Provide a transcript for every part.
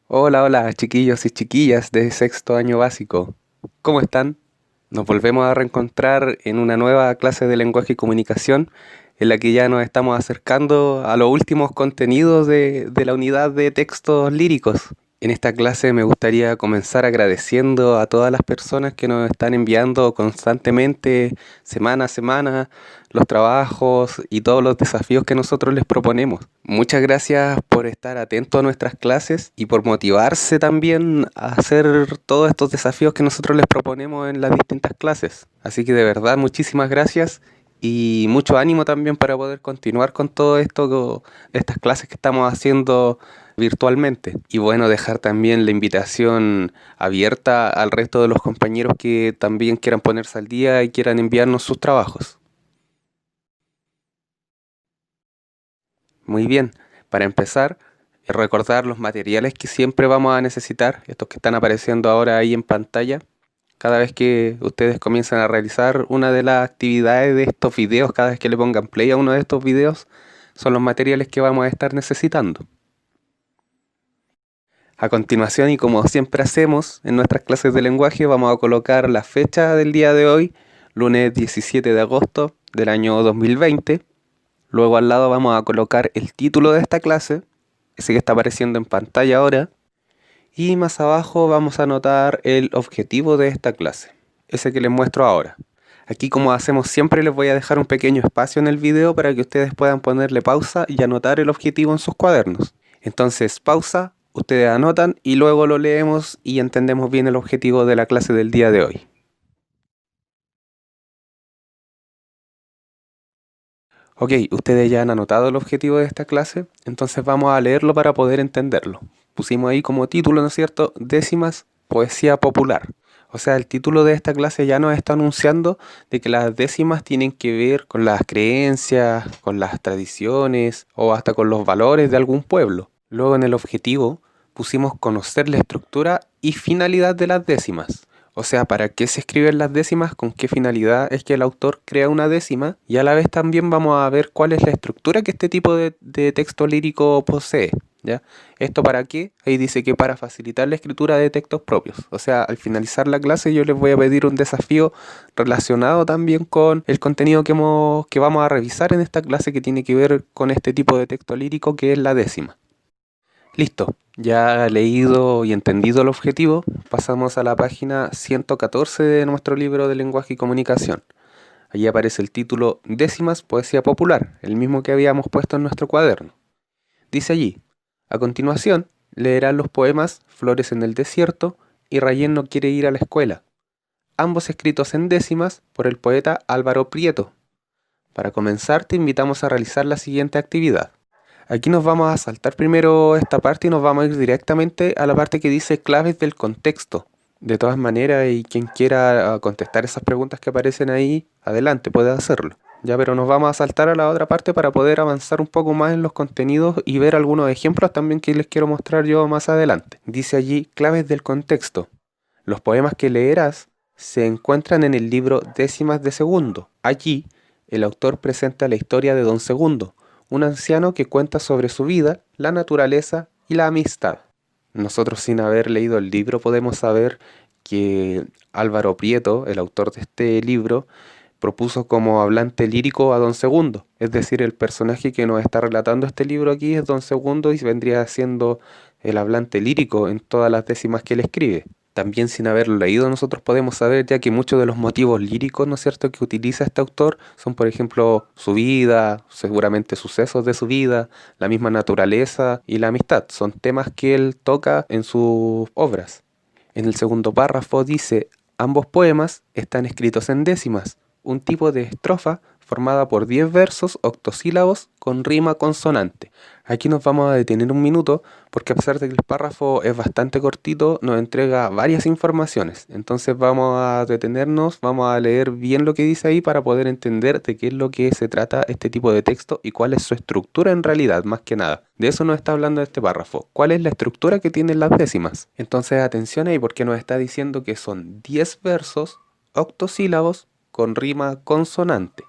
Hola, hola, chiquillos y chiquillas de sexto año básico. ¿Cómo están? Nos volvemos a reencontrar en una nueva clase de lenguaje y comunicación en la que ya nos estamos acercando a los últimos contenidos de la unidad de textos líricos. En esta clase me gustaría comenzar agradeciendo a todas las personas que nos están enviando constantemente, semana a semana, los trabajos y todos los desafíos que nosotros les proponemos. Muchas gracias por estar atentos a nuestras clases y por motivarse también a hacer todos estos desafíos que nosotros les proponemos en las distintas clases. Así que de verdad, muchísimas gracias y mucho ánimo también para poder continuar con todo esto, estas clases que estamos haciendo virtualmente. Y bueno, dejar también la invitación abierta al resto de los compañeros que también quieran ponerse al día y quieran enviarnos sus trabajos. Muy bien, para empezar, recordar los materiales que siempre vamos a necesitar, estos que están apareciendo ahora ahí en pantalla. Cada vez que ustedes comienzan a realizar una de las actividades de estos videos, cada vez que le pongan play a uno de estos videos, son los materiales que vamos a estar necesitando. A continuación, y como siempre hacemos en nuestras clases de lenguaje, vamos a colocar la fecha del día de hoy, lunes 17 de agosto del año 2020. Luego al lado vamos a colocar el título de esta clase, ese que está apareciendo en pantalla ahora. Y más abajo vamos a anotar el objetivo de esta clase, ese que les muestro ahora. Aquí, como hacemos siempre, les voy a dejar un pequeño espacio en el video para que ustedes puedan ponerle pausa y anotar el objetivo en sus cuadernos. Entonces, pausa, ustedes anotan y luego lo leemos y entendemos bien el objetivo de la clase del día de hoy. Ok, ustedes ya han anotado el objetivo de esta clase, entonces vamos a leerlo para poder entenderlo. Pusimos ahí como título, ¿no es cierto? Décimas, poesía popular. O sea, el título de esta clase ya nos está anunciando de que las décimas tienen que ver con las creencias, con las tradiciones o hasta con los valores de algún pueblo. Luego en el objetivo pusimos conocer la estructura y finalidad de las décimas. O sea, ¿para qué se escriben las décimas? ¿Con qué finalidad es que el autor crea una décima? Y a la vez también vamos a ver cuál es la estructura que este tipo de texto lírico posee. ¿Ya? ¿Esto para qué? Ahí dice que para facilitar la escritura de textos propios. O sea, al finalizar la clase yo les voy a pedir un desafío relacionado también con el contenido que vamos a revisar en esta clase que tiene que ver con este tipo de texto lírico que es la décima. Listo, ya leído y entendido el objetivo, pasamos a la página 114 de nuestro libro de lenguaje y comunicación. Allí aparece el título Décimas, poesía popular, el mismo que habíamos puesto en nuestro cuaderno. Dice allí, a continuación, leerán los poemas Flores en el desierto y Rayén no quiere ir a la escuela, ambos escritos en décimas por el poeta Álvaro Prieto. Para comenzar, te invitamos a realizar la siguiente actividad. Aquí nos vamos a saltar primero esta parte y nos vamos a ir directamente a la parte que dice claves del contexto. De todas maneras, y quien quiera contestar esas preguntas que aparecen ahí, adelante, puede hacerlo. Ya, pero nos vamos a saltar a la otra parte para poder avanzar un poco más en los contenidos y ver algunos ejemplos también que les quiero mostrar yo más adelante. Dice allí claves del contexto. Los poemas que leerás se encuentran en el libro Décimas de Segundo. Allí, el autor presenta la historia de Don Segundo, un anciano que cuenta sobre su vida, la naturaleza y la amistad. Nosotros, sin haber leído el libro, podemos saber que Álvaro Prieto, el autor de este libro, propuso como hablante lírico a Don Segundo. Es decir, el personaje que nos está relatando este libro aquí es Don Segundo y vendría siendo el hablante lírico en todas las décimas que él escribe. También, sin haberlo leído, nosotros podemos saber ya que muchos de los motivos líricos, ¿no es cierto?, que utiliza este autor son, por ejemplo, su vida, seguramente sucesos de su vida, la misma naturaleza y la amistad. Son temas que él toca en sus obras. En el segundo párrafo dice, ambos poemas están escritos en décimas, un tipo de estrofa formada por 10 versos octosílabos con rima consonante. Aquí nos vamos a detener un minuto porque a pesar de que el párrafo es bastante cortito, nos entrega varias informaciones. Entonces vamos a detenernos, vamos a leer bien lo que dice ahí para poder entender de qué es lo que se trata este tipo de texto y cuál es su estructura en realidad, más que nada. De eso nos está hablando este párrafo. ¿Cuál es la estructura que tienen las décimas? Entonces atención ahí porque nos está diciendo que son 10 versos octosílabos con rima consonante.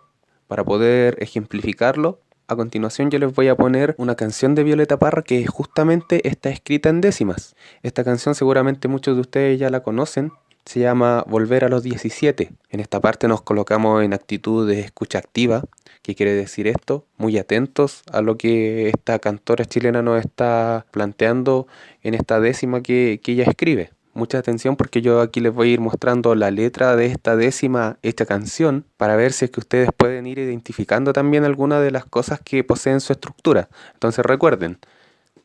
Para poder ejemplificarlo, A continuación yo les voy a poner una canción de Violeta Parra que justamente está escrita en décimas. Esta canción seguramente muchos de ustedes ya la conocen. Se llama Volver a los 17. En esta parte nos colocamos en actitud de escucha activa. ¿Qué quiere decir esto? Muy atentos a lo que esta cantora chilena nos está planteando en esta décima que ella escribe. Mucha atención porque yo aquí les voy a ir mostrando la letra de esta décima hecha canción para ver si es que ustedes pueden ir identificando también algunas de las cosas que poseen su estructura. Entonces recuerden,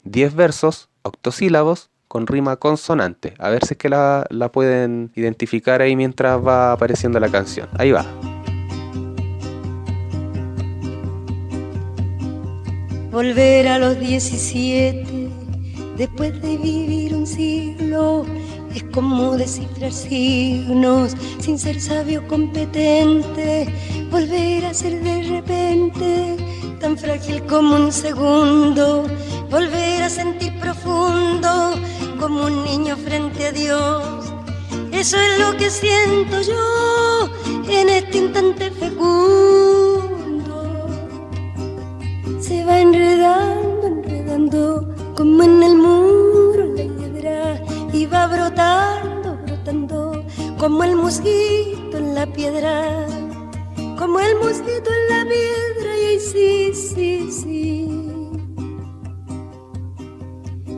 10 versos, octosílabos, con rima consonante. A ver si es que la pueden identificar ahí mientras va apareciendo la canción. Ahí va. Volver a los 17, después de vivir un siglo, es como descifrar signos sin ser sabio competente. Volver a ser de repente tan frágil como un segundo. Volver a sentir profundo como un niño frente a Dios. Eso es lo que siento yo en este instante fecundo. Se va enredando, enredando como en el muro la hiedra, y va brotando, brotando como el mosquito en la piedra, como el mosquito en la piedra. Y sí, sí, sí,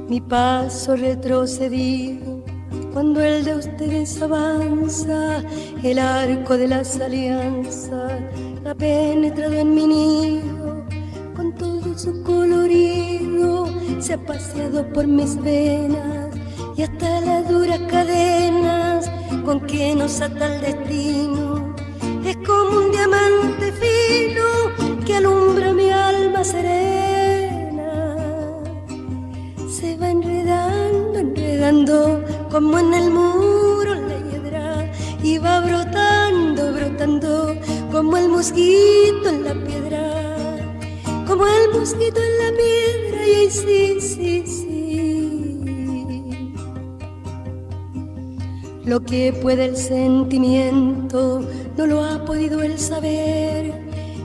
mi paso retrocedido cuando el de ustedes avanza, el arco de las alianzas ha penetrado en mi nido, con todo su colorido se ha paseado por mis venas, y hasta las duras cadenas con que nos ata el destino es como un diamante fino que alumbra mi alma serena. Se va enredando, enredando como en el muro la hiedra, y va brotando, brotando como el mosquito en la piedra, como el mosquito en la piedra. Y sí, sí, sí, lo que puede el sentimiento no lo ha podido el saber,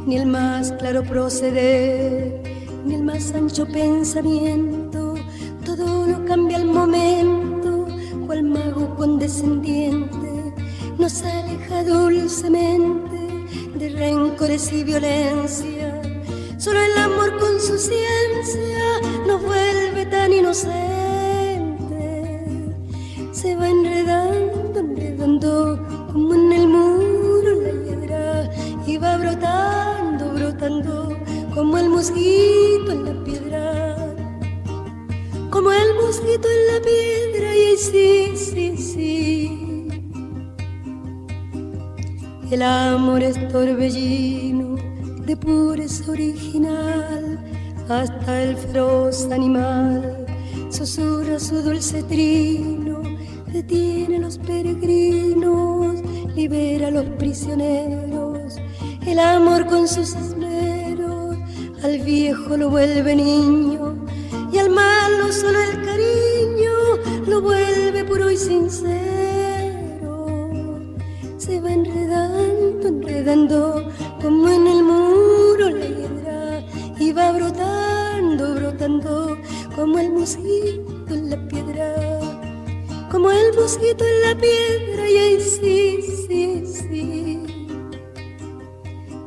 ni el más claro proceder, ni el más ancho pensamiento. Todo lo cambia al momento, cual mago condescendiente nos aleja dulcemente de rencores y violencia. Solo el amor con su ciencia nos vuelve tan inocentes. Se va enredando, enredando como en el muro la hiedra, y va brotando, brotando como el mosquito en la piedra, como el mosquito en la piedra. Y sí, sí, sí, el amor es torbellino de pureza original, hasta el feroz animal susurra su dulce trino, detiene a los peregrinos, libera a los prisioneros. El amor con sus esmeros al viejo lo vuelve niño, y al malo solo el cariño lo vuelve puro y sincero. Se va enredando, enredando como en el muro la hiedra, y va brotando, brotando como el mosquito en la piedra, como el mosquito en la piedra. Y ahí sí, sí, sí,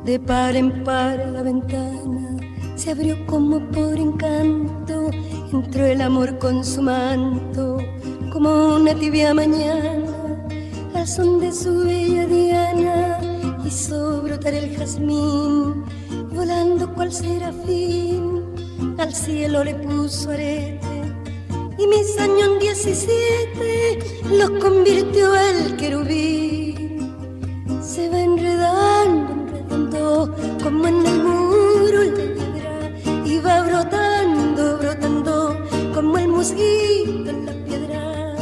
de par en par la ventana se abrió como por encanto, entró el amor con su manto como una tibia mañana, al son de su bella diana hizo brotar el jazmín, volando cual serafín al cielo le puso arete, y mis años en 17 los convirtió el querubín. Se va enredando, enredando como en el muro la hiedra, y va brotando, brotando como el mosquito en la piedra,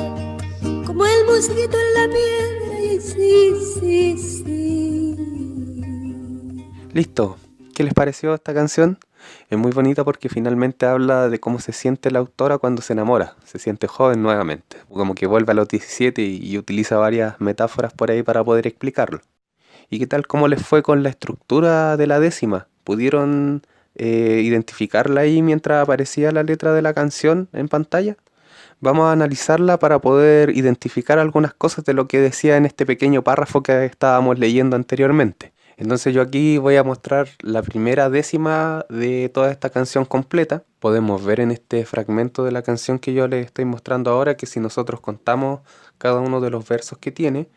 como el mosquito en la piedra. Y sí, sí, sí. Listo. ¿Qué les pareció esta canción? Es muy bonita porque finalmente habla de cómo se siente la autora cuando se enamora. Se siente joven nuevamente. Como que vuelve a los 17 y utiliza varias metáforas por ahí para poder explicarlo. ¿Y qué tal? ¿Cómo les fue con la estructura de la décima? ¿Pudieron identificarla ahí mientras aparecía la letra de la canción en pantalla. Vamos a analizarla para poder identificar algunas cosas de lo que decía en este pequeño párrafo que estábamos leyendo anteriormente. Entonces yo aquí voy a mostrar la primera décima de toda esta canción completa. Podemos ver en este fragmento de la canción que yo les estoy mostrando ahora que si nosotros contamos cada uno de los versos que tiene,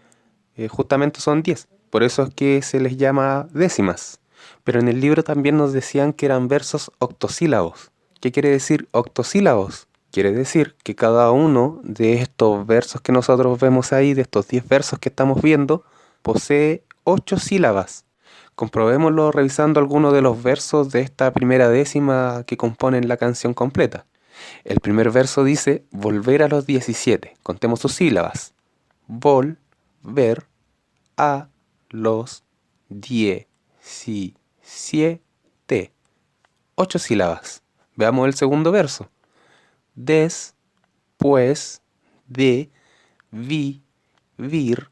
justamente son 10. Por eso es que se les llama décimas. Pero en el libro también nos decían que eran versos octosílabos. ¿Qué quiere decir octosílabos? Quiere decir que cada uno de estos versos que nosotros vemos ahí, de estos 10 versos que estamos viendo, posee 8 sílabas. Comprobémoslo revisando algunos de los versos de esta primera décima que componen la canción completa. El primer verso dice, volver a los 17. Contemos sus sílabas. Volver a los 17. 8 sílabas. Veamos el segundo verso. Después de vivir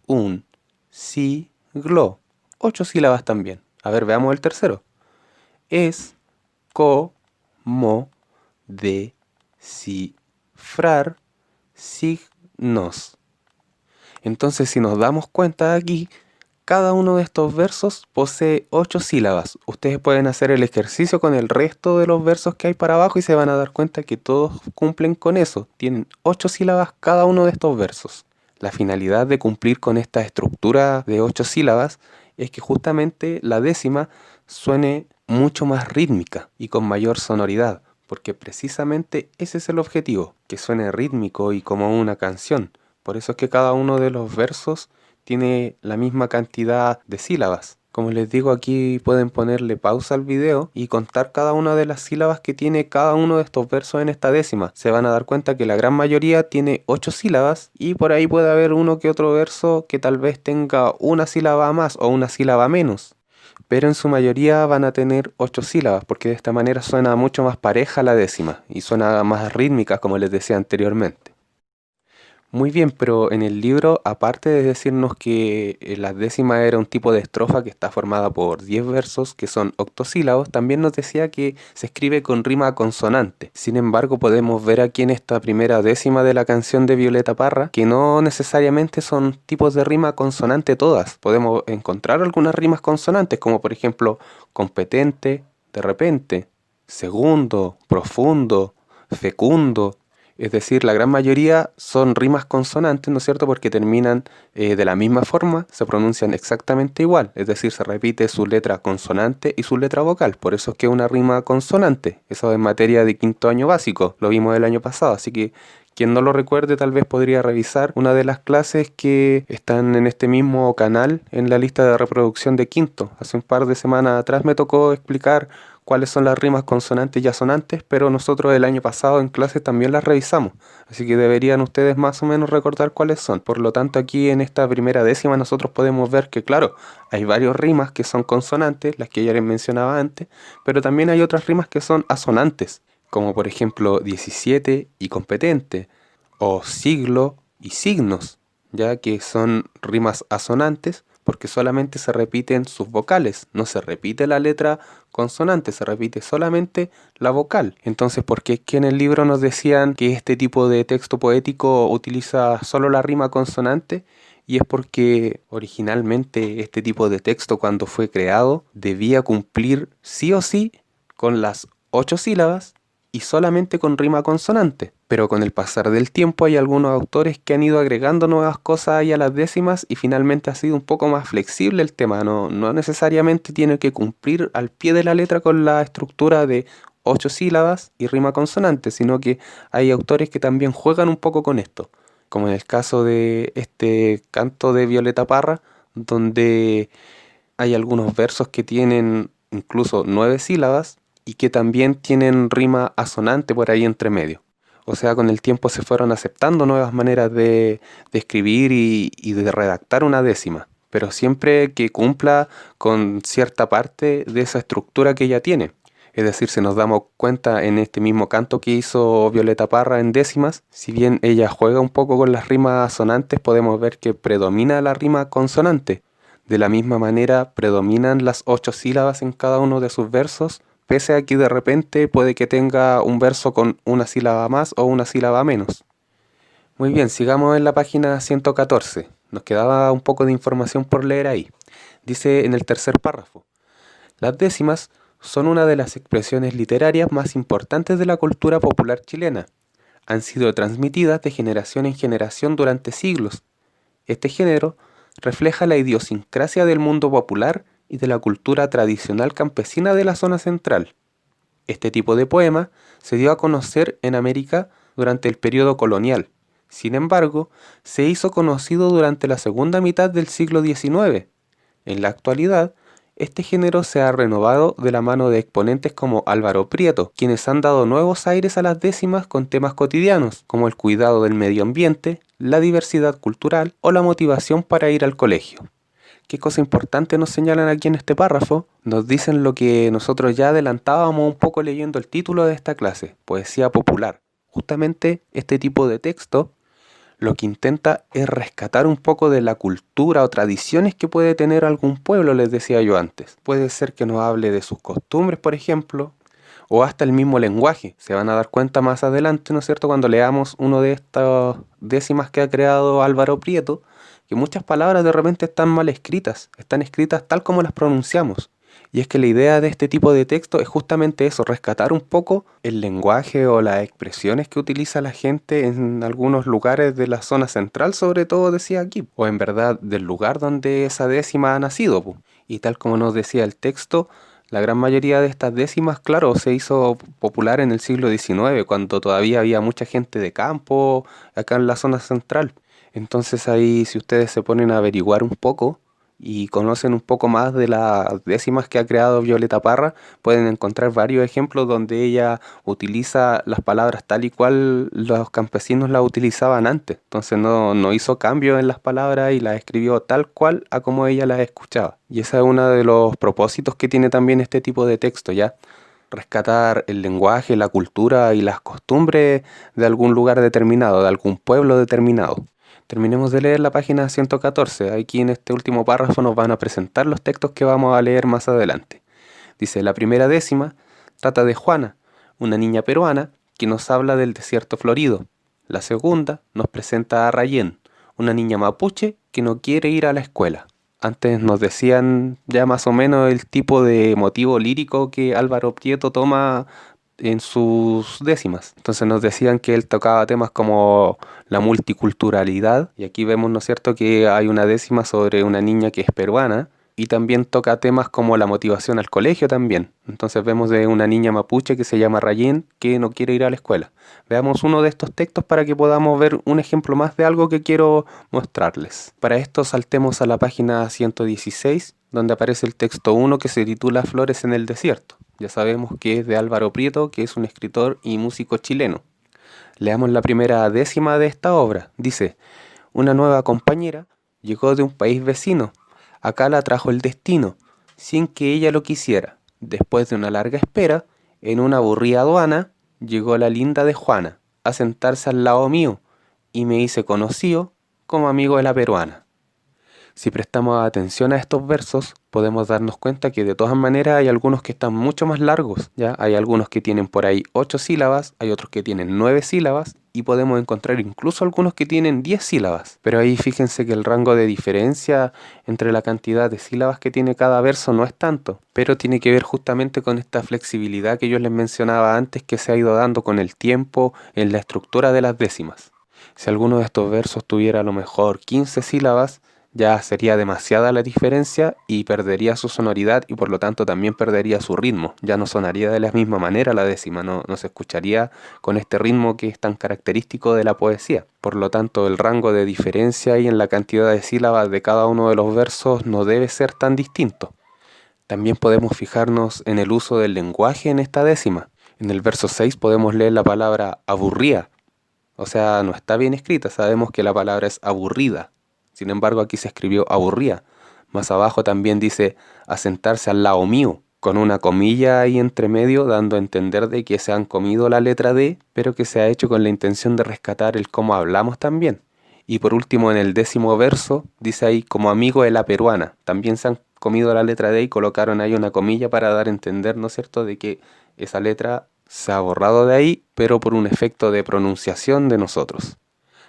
un siglo. 8 sílabas también. A ver, veamos el tercero. Es como descifrar signos. Entonces, si nos damos cuenta aquí, cada uno de estos versos posee 8 sílabas. Ustedes pueden hacer el ejercicio con el resto de los versos que hay para abajo y se van a dar cuenta que todos cumplen con eso. Tienen 8 sílabas cada uno de estos versos. La finalidad de cumplir con esta estructura de 8 sílabas es que justamente la décima suene mucho más rítmica y con mayor sonoridad, porque precisamente ese es el objetivo, que suene rítmico y como una canción. Por eso es que cada uno de los versos tiene la misma cantidad de sílabas. Como les digo, aquí pueden ponerle pausa al video y contar cada una de las sílabas que tiene cada uno de estos versos en esta décima. Se van a dar cuenta que la gran mayoría tiene 8 sílabas y por ahí puede haber uno que otro verso que tal vez tenga una sílaba más o una sílaba menos. Pero en su mayoría van a tener 8 sílabas porque de esta manera suena mucho más pareja la décima y suena más rítmica, como les decía anteriormente. Muy bien, pero en el libro, aparte de decirnos que la décima era un tipo de estrofa que está formada por 10 versos que son octosílabos, también nos decía que se escribe con rima consonante. Sin embargo, podemos ver aquí en esta primera décima de la canción de Violeta Parra que no necesariamente son tipos de rima consonante todas. Podemos encontrar algunas rimas consonantes, como por ejemplo competente, de repente, segundo, profundo, fecundo. Es decir, la gran mayoría son rimas consonantes, ¿no es cierto? Porque terminan de la misma forma, se pronuncian exactamente igual. Es decir, se repite su letra consonante y su letra vocal. Por eso es que es una rima consonante. Eso en materia de quinto año básico. Lo vimos el año pasado. Así que quien no lo recuerde tal vez podría revisar una de las clases que están en este mismo canal en la lista de reproducción de quinto. Hace un par de semanas atrás me tocó explicar cuáles son las rimas consonantes y asonantes, pero nosotros el año pasado en clase también las revisamos, así que deberían ustedes más o menos recordar cuáles son. Por lo tanto, aquí en esta primera décima nosotros podemos ver que, claro, hay varias rimas que son consonantes, las que ya les mencionaba antes, pero también hay otras rimas que son asonantes, como por ejemplo 17 y competente, o siglo y signos, ya que son rimas asonantes, porque solamente se repiten sus vocales, no se repite la letra consonante, se repite solamente la vocal. Entonces, ¿por qué es que en el libro nos decían que este tipo de texto poético utiliza solo la rima consonante? Y es porque originalmente este tipo de texto, cuando fue creado, debía cumplir sí o sí con las 8 sílabas y solamente con rima consonante. Pero con el pasar del tiempo hay algunos autores que han ido agregando nuevas cosas ahí a las décimas y finalmente ha sido un poco más flexible el tema. No necesariamente tiene que cumplir al pie de la letra con la estructura de 8 sílabas y rima consonante, sino que hay autores que también juegan un poco con esto. Como en el caso de este canto de Violeta Parra, donde hay algunos versos que tienen incluso 9 sílabas y que también tienen rima asonante por ahí entre medio. O sea, con el tiempo se fueron aceptando nuevas maneras de escribir y de redactar una décima, pero siempre que cumpla con cierta parte de esa estructura que ella tiene. Es decir, si nos damos cuenta en este mismo canto que hizo Violeta Parra en décimas, si bien ella juega un poco con las rimas asonantes, podemos ver que predomina la rima consonante. De la misma manera, predominan las 8 sílabas en cada uno de sus versos, pese a que de repente puede que tenga un verso con una sílaba más o una sílaba menos. Muy bien, sigamos en la página 114. Nos quedaba un poco de información por leer ahí. Dice en el tercer párrafo: las décimas son una de las expresiones literarias más importantes de la cultura popular chilena. Han sido transmitidas de generación en generación durante siglos. Este género refleja la idiosincrasia del mundo popular y de la cultura tradicional campesina de la zona central. Este tipo de poema se dio a conocer en América durante el periodo colonial. Sin embargo, se hizo conocido durante la segunda mitad del siglo XIX. En la actualidad, este género se ha renovado de la mano de exponentes como Álvaro Prieto, quienes han dado nuevos aires a las décimas con temas cotidianos, como el cuidado del medio ambiente, la diversidad cultural o la motivación para ir al colegio. ¿Qué cosa importante nos señalan aquí en este párrafo? Nos dicen lo que nosotros ya adelantábamos un poco leyendo el título de esta clase, poesía popular. Justamente este tipo de texto lo que intenta es rescatar un poco de la cultura o tradiciones que puede tener algún pueblo, les decía yo antes. Puede ser que nos hable de sus costumbres, por ejemplo, o hasta el mismo lenguaje. Se van a dar cuenta más adelante, ¿no es cierto?, cuando leamos uno de estas décimas que ha creado Álvaro Prieto, que muchas palabras de repente están mal escritas, están escritas tal como las pronunciamos. Y es que la idea de este tipo de texto es justamente eso, rescatar un poco el lenguaje o las expresiones que utiliza la gente en algunos lugares de la zona central, sobre todo decía aquí, o en verdad del lugar donde esa décima ha nacido. Y tal como nos decía el texto, la gran mayoría de estas décimas, claro, se hizo popular en el siglo XIX, cuando todavía había mucha gente de campo acá en la zona central. Entonces ahí, si ustedes se ponen a averiguar un poco y conocen un poco más de las décimas que ha creado Violeta Parra, pueden encontrar varios ejemplos donde ella utiliza las palabras tal y cual los campesinos las utilizaban antes. Entonces no hizo cambios en las palabras y las escribió tal cual a como ella las escuchaba. Y ese es uno de los propósitos que tiene también este tipo de texto, ¿ya? Rescatar el lenguaje, la cultura y las costumbres de algún lugar determinado, de algún pueblo determinado. Terminemos de leer la página 114. Aquí en este último párrafo nos van a presentar los textos que vamos a leer más adelante. Dice: la primera décima trata de Juana, una niña peruana que nos habla del desierto florido. La segunda nos presenta a Rayén, una niña mapuche que no quiere ir a la escuela. Antes nos decían ya más o menos el tipo de motivo lírico que Álvaro Prieto toma en sus décimas. Entonces nos decían que él tocaba temas como la multiculturalidad, y aquí vemos, ¿no es cierto?, que hay una décima sobre una niña que es peruana, y también toca temas como la motivación al colegio también. Entonces vemos de una niña mapuche que se llama Rayén, que no quiere ir a la escuela. Veamos uno de estos textos para que podamos ver un ejemplo más de algo que quiero mostrarles. Para esto saltemos a la página 116, donde aparece el texto 1 que se titula Flores en el desierto. Ya sabemos que es de Álvaro Prieto, que es un escritor y músico chileno. Leamos la primera décima de esta obra. Dice: una nueva compañera llegó de un país vecino. Acá la trajo el destino, sin que ella lo quisiera. Después de una larga espera, en una aburrida aduana, llegó la linda de Juana a sentarse al lado mío, y me hice conocido como amigo de la peruana. Si prestamos atención a estos versos, podemos darnos cuenta que de todas maneras hay algunos que están mucho más largos, ¿ya? Hay algunos que tienen por ahí 8 sílabas, hay otros que tienen 9 sílabas, y podemos encontrar incluso algunos que tienen 10 sílabas. Pero ahí fíjense que el rango de diferencia entre la cantidad de sílabas que tiene cada verso no es tanto, pero tiene que ver justamente con esta flexibilidad que yo les mencionaba antes, que se ha ido dando con el tiempo en la estructura de las décimas. Si alguno de estos versos tuviera a lo mejor 15 sílabas, ya sería demasiada la diferencia y perdería su sonoridad, y por lo tanto también perdería su ritmo. Ya no sonaría de la misma manera la décima, no se escucharía con este ritmo que es tan característico de la poesía. Por lo tanto, el rango de diferencia y en la cantidad de sílabas de cada uno de los versos no debe ser tan distinto. También podemos fijarnos en el uso del lenguaje en esta décima. En el verso 6 podemos leer la palabra aburría. O sea, no está bien escrita, sabemos que la palabra es aburrida. Sin embargo, aquí se escribió aburría. Más abajo también dice a sentarse al lado mío, con una comilla ahí entre medio, dando a entender de que se han comido la letra D, pero que se ha hecho con la intención de rescatar el cómo hablamos también. Y por último, en el 10º verso, dice ahí como amigo de la peruana. También se han comido la letra D y colocaron ahí una comilla para dar a entender, ¿no es cierto?, de que esa letra se ha borrado de ahí, pero por un efecto de pronunciación de nosotros.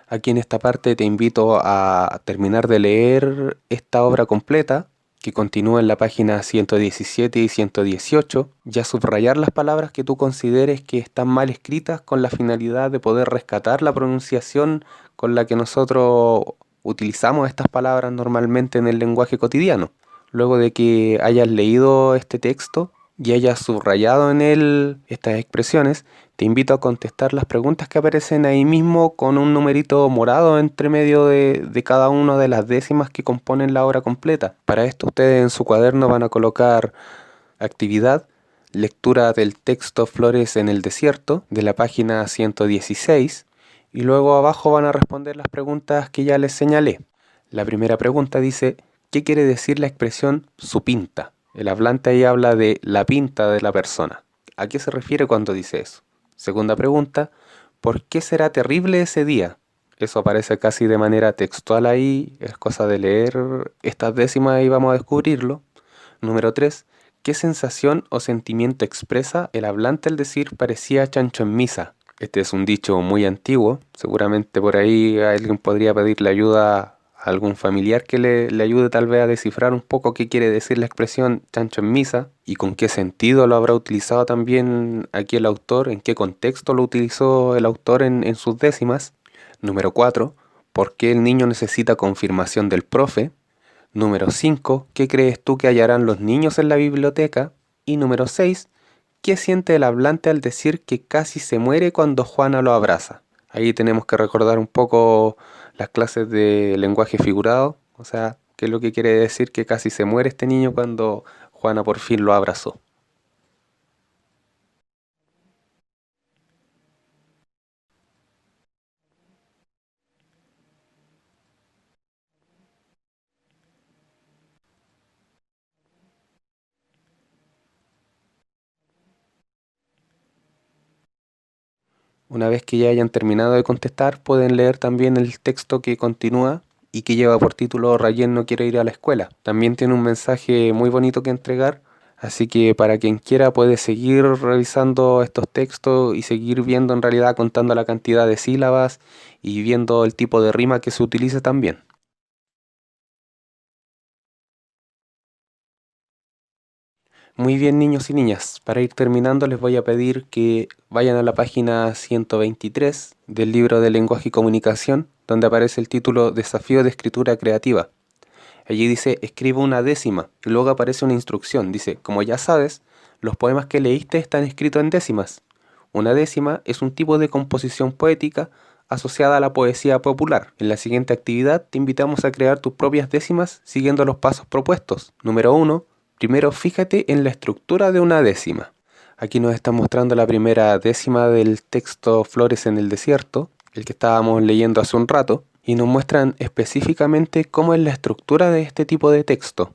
Aquí en esta parte te invito a terminar de leer esta obra completa, que continúa en la página 117 y 118, y a subrayar las palabras que tú consideres que están mal escritas con la finalidad de poder rescatar la pronunciación con la que nosotros utilizamos estas palabras normalmente en el lenguaje cotidiano. Luego de que hayas leído este texto y hayas subrayado en él estas expresiones, te invito a contestar las preguntas que aparecen ahí mismo con un numerito morado entre medio de cada una de las décimas que componen la obra completa. Para esto ustedes en su cuaderno van a colocar actividad, lectura del texto Flores en el desierto, de la página 116, y luego abajo van a responder las preguntas que ya les señalé. La primera pregunta dice, ¿qué quiere decir la expresión su pinta? El hablante ahí habla de la pinta de la persona. ¿A qué se refiere cuando dice eso? Segunda pregunta, ¿por qué será terrible ese día? Eso aparece casi de manera textual ahí, es cosa de leer estas décimas y vamos a descubrirlo. Número 3, ¿qué sensación o sentimiento expresa el hablante al decir parecía chancho en misa? Este es un dicho muy antiguo, seguramente por ahí alguien podría pedirle ayuda a algún familiar que le ayude tal vez a descifrar un poco qué quiere decir la expresión chancho en misa y con qué sentido lo habrá utilizado también aquí el autor, en qué contexto lo utilizó el autor en sus décimas. Número 4, ¿por qué el niño necesita confirmación del profe? Número 5, ¿qué crees tú que hallarán los niños en la biblioteca? Y número 6, ¿qué siente el hablante al decir que casi se muere cuando Juana lo abraza? Ahí tenemos que recordar un poco las clases de lenguaje figurado, o sea, qué es lo que quiere decir que casi se muere este niño cuando Juana por fin lo abrazó. Una vez que ya hayan terminado de contestar, pueden leer también el texto que continúa y que lleva por título Rayen no quiere ir a la escuela. También tiene un mensaje muy bonito que entregar, así que para quien quiera puede seguir revisando estos textos y seguir viendo en realidad contando la cantidad de sílabas y viendo el tipo de rima que se utiliza también. Muy bien, niños y niñas, para ir terminando les voy a pedir que vayan a la página 123 del libro de Lenguaje y Comunicación, donde aparece el título Desafío de Escritura Creativa. Allí dice, escribe una décima, y luego aparece una instrucción. Dice, como ya sabes, los poemas que leíste están escritos en décimas. Una décima es un tipo de composición poética asociada a la poesía popular. En la siguiente actividad te invitamos a crear tus propias décimas siguiendo los pasos propuestos. Número 1. Primero fíjate en la estructura de una décima. Aquí nos está mostrando la primera décima del texto Flores en el desierto, el que estábamos leyendo hace un rato, y nos muestran específicamente cómo es la estructura de este tipo de texto.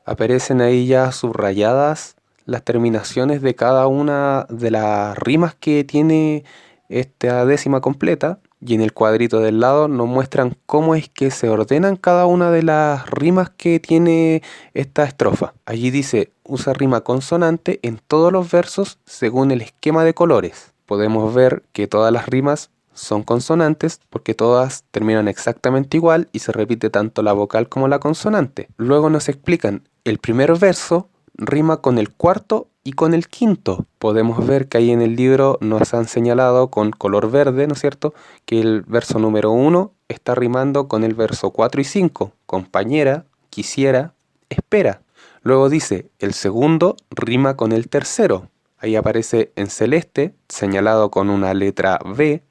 Aparecen ahí ya subrayadas las terminaciones de cada una de las rimas que tiene esta décima completa, y en el cuadrito del lado nos muestran cómo es que se ordenan cada una de las rimas que tiene esta estrofa. Allí dice, usa rima consonante en todos los versos según el esquema de colores. Podemos ver que todas las rimas son consonantes porque todas terminan exactamente igual y se repite tanto la vocal como la consonante. Luego nos explican, el primer verso rima con el cuarto y con el quinto. Podemos ver que ahí en el libro nos han señalado con color verde, ¿no es cierto?, que el verso número 1 está rimando con el verso 4 y 5, compañera, quisiera, espera. Luego dice, el segundo rima con el tercero. Ahí aparece en celeste, señalado con una letra V,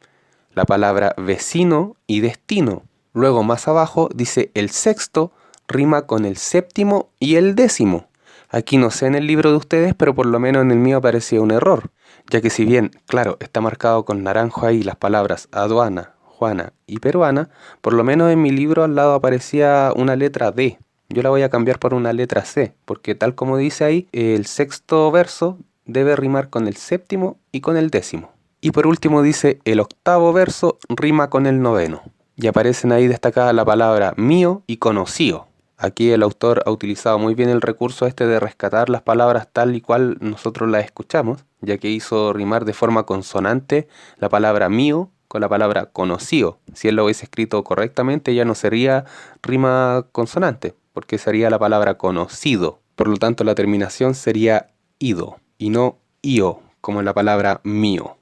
la palabra vecino y destino. Luego más abajo dice, el sexto rima con el séptimo y el décimo. Aquí no sé en el libro de ustedes, pero por lo menos en el mío aparecía un error, ya que si bien, claro, está marcado con naranjo ahí las palabras aduana, Juana y peruana, por lo menos en mi libro al lado aparecía una letra D. Yo la voy a cambiar por una letra C, porque tal como dice ahí, el sexto verso debe rimar con el séptimo y con el décimo. Y por último dice, el octavo verso rima con el noveno. Y aparecen ahí destacada la palabra mío y conocido. Aquí el autor ha utilizado muy bien el recurso este de rescatar las palabras tal y cual nosotros las escuchamos, ya que hizo rimar de forma consonante la palabra mío con la palabra conocido. Si él lo hubiese escrito correctamente, ya no sería rima consonante, porque sería la palabra conocido. Por lo tanto, la terminación sería ido y no io, como en la palabra mío.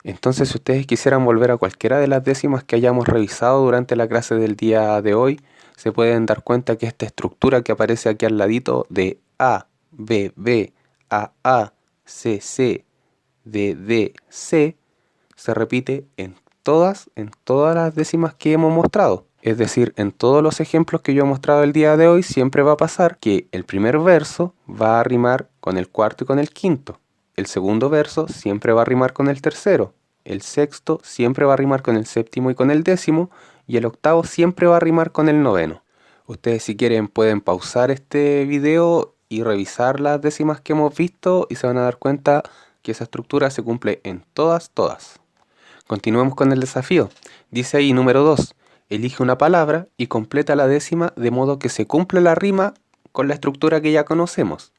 Entonces, si ustedes quisieran volver a cualquiera de las décimas que hayamos revisado durante la clase del día de hoy, se pueden dar cuenta que esta estructura que aparece aquí al ladito de A, B, B, A, C, C, D, D, C, se repite en todas las décimas que hemos mostrado. Es decir, en todos los ejemplos que yo he mostrado el día de hoy, siempre va a pasar que el primer verso va a rimar con el cuarto y con el quinto. El segundo verso siempre va a rimar con el tercero. El sexto siempre va a rimar con el séptimo y con el décimo. Y el octavo siempre va a rimar con el noveno. Ustedes, si quieren, pueden pausar este video y revisar las décimas que hemos visto y se van a dar cuenta que esa estructura se cumple en todas. Continuemos con el desafío. Dice ahí número 2. Elige una palabra y completa la décima de modo que se cumple la rima con la estructura que ya conocemos.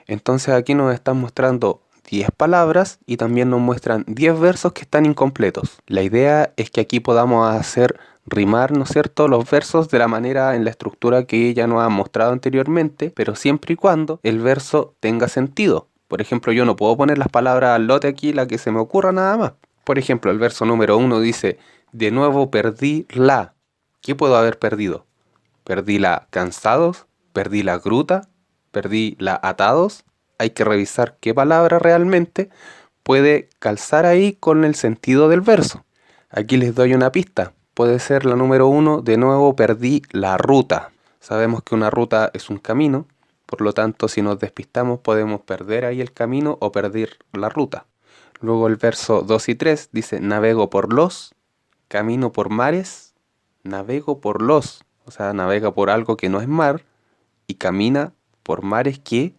Entonces aquí nos están mostrando 10 palabras y también nos muestran 10 versos que están incompletos. La idea es que aquí podamos hacer rimar, ¿no es cierto?, los versos de la manera en la estructura que ella nos ha mostrado anteriormente, pero siempre y cuando el verso tenga sentido. Por ejemplo, yo no puedo poner las palabras al lote aquí, la que se me ocurra nada más. Por ejemplo, el verso número 1 dice, de nuevo perdí la. ¿Qué puedo haber perdido? ¿Perdí la cansados? ¿Perdí la gruta? ¿Perdí la atados? Hay que revisar qué palabra realmente puede calzar ahí con el sentido del verso. Aquí les doy una pista. Puede ser la número 1, de nuevo perdí la ruta. Sabemos que una ruta es un camino, por lo tanto si nos despistamos podemos perder ahí el camino o perder la ruta. Luego el verso 2 y 3 dice, navego por los, camino por mares, navego por los. O sea, navega por algo que no es mar y camina por mares que,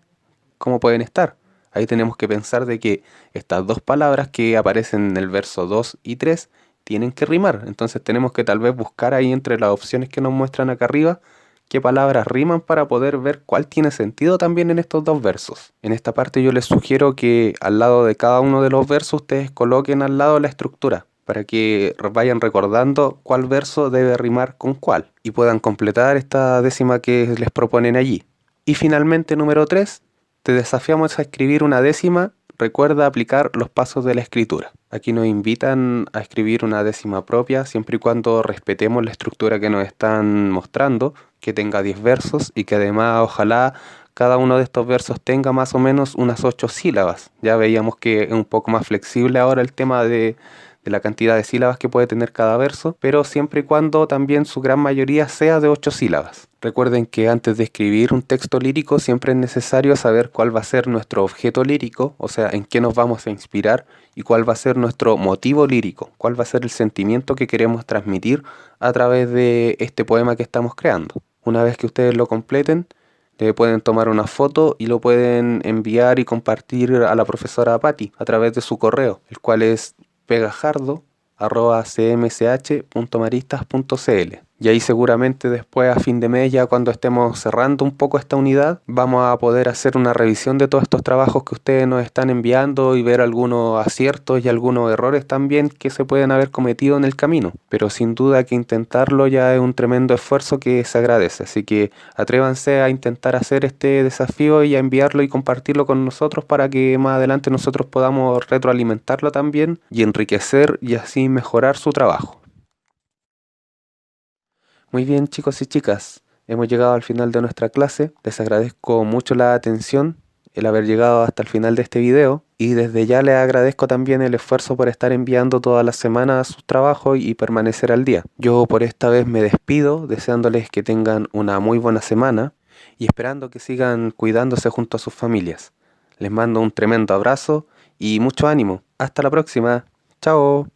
¿cómo pueden estar? Ahí tenemos que pensar de que estas dos palabras que aparecen en el verso 2 y 3 tienen que rimar. Entonces tenemos que tal vez buscar ahí entre las opciones que nos muestran acá arriba qué palabras riman para poder ver cuál tiene sentido también en estos dos versos. En esta parte yo les sugiero que al lado de cada uno de los versos ustedes coloquen al lado la estructura para que vayan recordando cuál verso debe rimar con cuál y puedan completar esta décima que les proponen allí. Y finalmente, número 3, te desafiamos a escribir una décima. Recuerda aplicar los pasos de la escritura. Aquí nos invitan a escribir una décima propia siempre y cuando respetemos la estructura que nos están mostrando, que tenga 10 versos y que además ojalá cada uno de estos versos tenga más o menos unas 8 sílabas. Ya veíamos que es un poco más flexible ahora el tema de la cantidad de sílabas que puede tener cada verso, pero siempre y cuando también su gran mayoría sea de 8 sílabas. Recuerden que antes de escribir un texto lírico siempre es necesario saber cuál va a ser nuestro objeto lírico, o sea, en qué nos vamos a inspirar y cuál va a ser nuestro motivo lírico, cuál va a ser el sentimiento que queremos transmitir a través de este poema que estamos creando. Una vez que ustedes lo completen, le pueden tomar una foto y lo pueden enviar y compartir a la profesora Patti a través de su correo, el cual es pegajardo@cmsh.maristas.cl. Y ahí seguramente después a fin de mes, ya cuando estemos cerrando un poco esta unidad, vamos a poder hacer una revisión de todos estos trabajos que ustedes nos están enviando y ver algunos aciertos y algunos errores también que se pueden haber cometido en el camino. Pero sin duda que intentarlo ya es un tremendo esfuerzo que se agradece. Así que atrévanse a intentar hacer este desafío y a enviarlo y compartirlo con nosotros para que más adelante nosotros podamos retroalimentarlo también y enriquecer y así mejorar su trabajo. Muy bien, chicos y chicas, hemos llegado al final de nuestra clase. Les agradezco mucho la atención, el haber llegado hasta el final de este video y desde ya les agradezco también el esfuerzo por estar enviando todas las semanas sus trabajos y permanecer al día. Yo por esta vez me despido deseándoles que tengan una muy buena semana y esperando que sigan cuidándose junto a sus familias. Les mando un tremendo abrazo y mucho ánimo. Hasta la próxima. Chao.